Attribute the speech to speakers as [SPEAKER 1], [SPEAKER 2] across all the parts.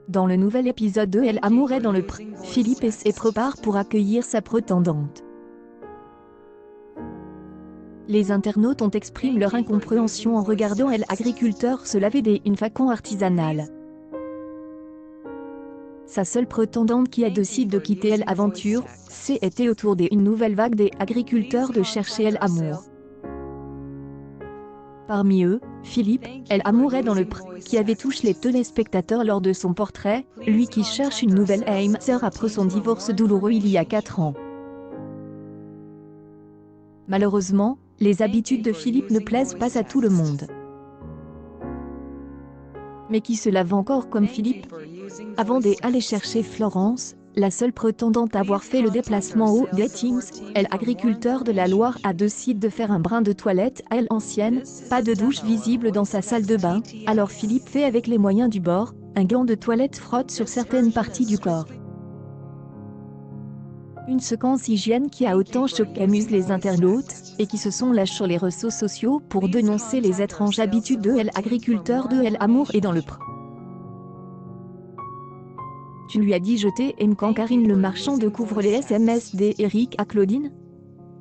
[SPEAKER 1] Dans le nouvel épisode de Elle Amour est dans le pr, Philippe se prépare pour accueillir sa prétendante. Les internautes ont exprimé leur incompréhension en regardant Elle agriculteur se laver une façon artisanale. Sa seule prétendante qui a décidé de quitter Elle aventure, c'était autour d'une nouvelle vague des agriculteurs de chercher Elle Amour. Parmi eux, Philippe, Elle Amour est dans le pr, qui avait touché les téléspectateurs lors de son portrait, lui qui cherche une nouvelle sœur après son divorce douloureux il y a 4 ans. Malheureusement, les habitudes de Philippe ne plaisent pas à tout le monde. Mais qui se lave encore comme Philippe? Avant d'aller chercher Florence, la seule prétendante à avoir fait le déplacement au Datings, Elle agriculteur de la Loire a décidé de faire un brin de toilette à Elle ancienne, pas de douche visible dans sa salle de bain, alors Philippe fait avec les moyens du bord, un gant de toilette frotte sur certaines parties du corps. Une séquence hygiène qui a autant choqué qu'amuse les internautes, et qui se sont lâchés sur les réseaux sociaux pour dénoncer les étranges habitudes de Elle agriculteur de Elle Amour et dans le pr. Tu lui as dit je t'aime quand Karine le Marchand découvre les SMS d'Eric à Claudine?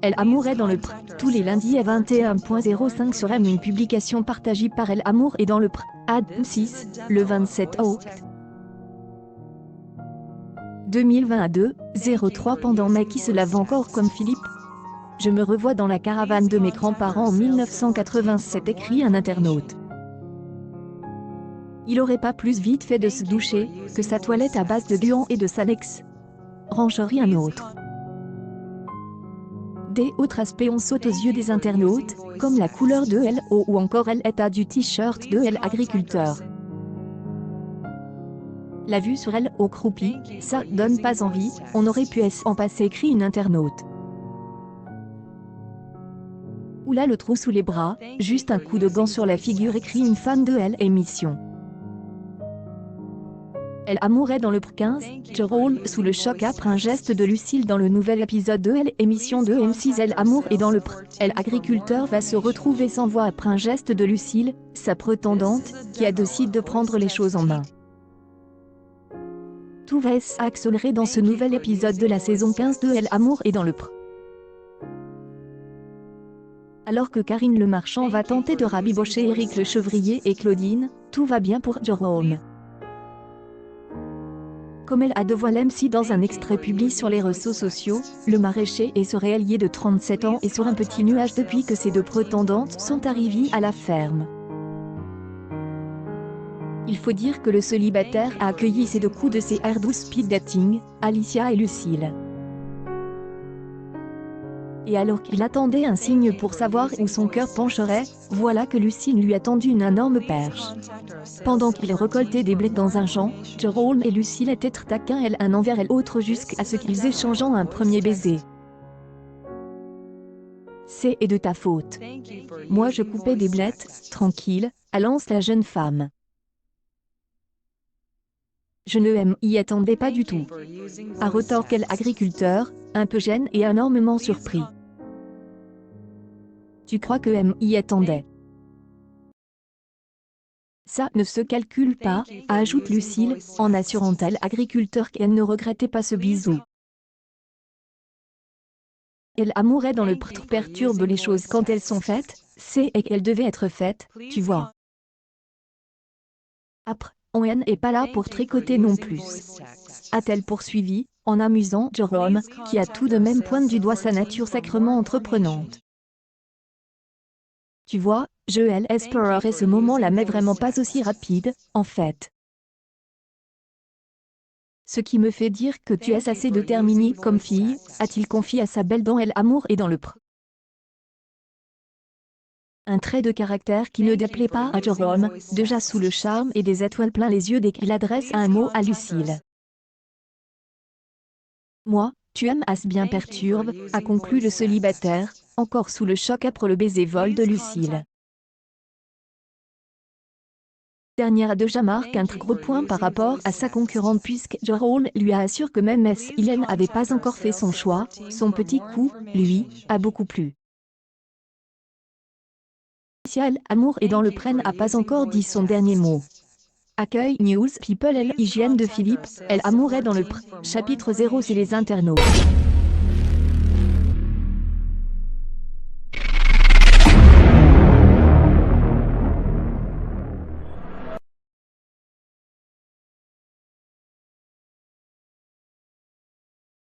[SPEAKER 1] Elle Amour est dans le pr. Tous les lundis à 21h05 sur M, une publication partagée par Elle Amour et dans le pr. Ad 6, le 27 août 2022, 03 pendant mai qui se lave encore comme Philippe. Je me revois dans la caravane de mes grands-parents en 1987, écrit un internaute. Il aurait pas plus vite fait de se doucher, que sa toilette à base de gluants et de Salex. Range rien autre. Des autres aspects on saute aux yeux des internautes, comme la couleur de Elle ou encore l'état du t-shirt de Elle agriculteur. La vue sur Elle croupie, ça donne pas envie, on aurait pu en passer, écrit une internaute. Oula le trou sous les bras, juste un coup de gant sur la figure, écrit une fan de Elle émission. Elle Amour est dans le pr 15, Jérôme sous le choc après un geste de Lucille dans le nouvel épisode de Elle émission de M6. Elle Amour est dans le pr, Elle agriculteur va se retrouver sans voix après un geste de Lucille, sa prétendante, qui a décidé de prendre les choses en main. Tout va s'accélérer dans ce nouvel épisode de la saison 15 de Elle Amour et dans le pr. Alors que Karine le Marchand va tenter de rabibocher Éric le Chevrier et Claudine, tout va bien pour Jérôme. Comme elle a dévoilé M6 dans un extrait publié sur les réseaux sociaux, le maraîcher et ce réalier de 37 ans est sur un petit nuage depuis que ses deux prétendantes sont arrivées à la ferme. Il faut dire que le célibataire a accueilli ces deux coups de ses airs doux speed dating, Alicia et Lucille. Et alors qu'il attendait un signe pour savoir où son cœur pencherait, voilà que Lucille lui a tendu une énorme perche. Pendant qu'il récoltait des blés dans un champ, Jérôme et Lucille étaient taquins elle un envers l'autre jusqu'à ce qu'ils échangent un premier baiser. C'est de ta faute. Moi je coupais des blettes, tranquille, lance la jeune femme. Je ne m'y attendais pas du tout. A retort quel agriculteur, un peu gêné et énormément surpris. Tu crois que m'y attendait? Ça ne se calcule pas, ajoute Lucille, en assurant Elle agriculteur qu'elle ne regrettait pas ce bisou. Elle Amour est dans le pr perturbe les choses quand elles sont faites, c'est et qu'elles devaient être faites, tu vois. Après, on n'est pas là pour tricoter non plus. A-t-elle poursuivi, en amusant Jérôme, qui a tout de même pointé du doigt sa nature sacrement entreprenante. Tu vois, je espérais ce moment-là mais vraiment pas aussi rapide, en fait. Ce qui me fait dire que tu es assez déterminée comme fille, a-t-il confié à sa belle dans Elle Amour et dans le pr. Un trait de caractère qui ne déplaît pas à Jérôme, déjà sous le charme et des étoiles plein les yeux dès qu'il adresse un mot à Lucille. Moi, tu aimes as bien perturbe, a conclu le célibataire, encore sous le choc après le baiser vol de Lucille. Dernière a déjà marqué un gros point par rapport à sa concurrente puisque Jérôme lui assure que même il n'avait pas encore fait son choix, son petit coup, lui, a beaucoup plu. Elle Amour et dans le pr n'a pas encore dit son dernier mot. Accueil News People L. Hygiène de Philippe, L. Amouret dans le chapitre 0 c'est les internautes.